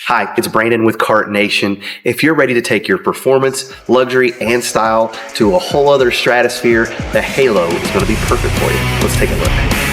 Hi, it's Brandon with Kart Nation. If you're ready to take your performance, luxury, and style to a whole other stratosphere, the Halo is going to be perfect for you. Let's take a look.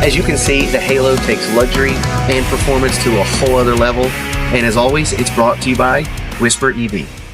As you can see, the Halo takes luxury and performance to a whole other level. And as always, it's brought to you by Whisper EV.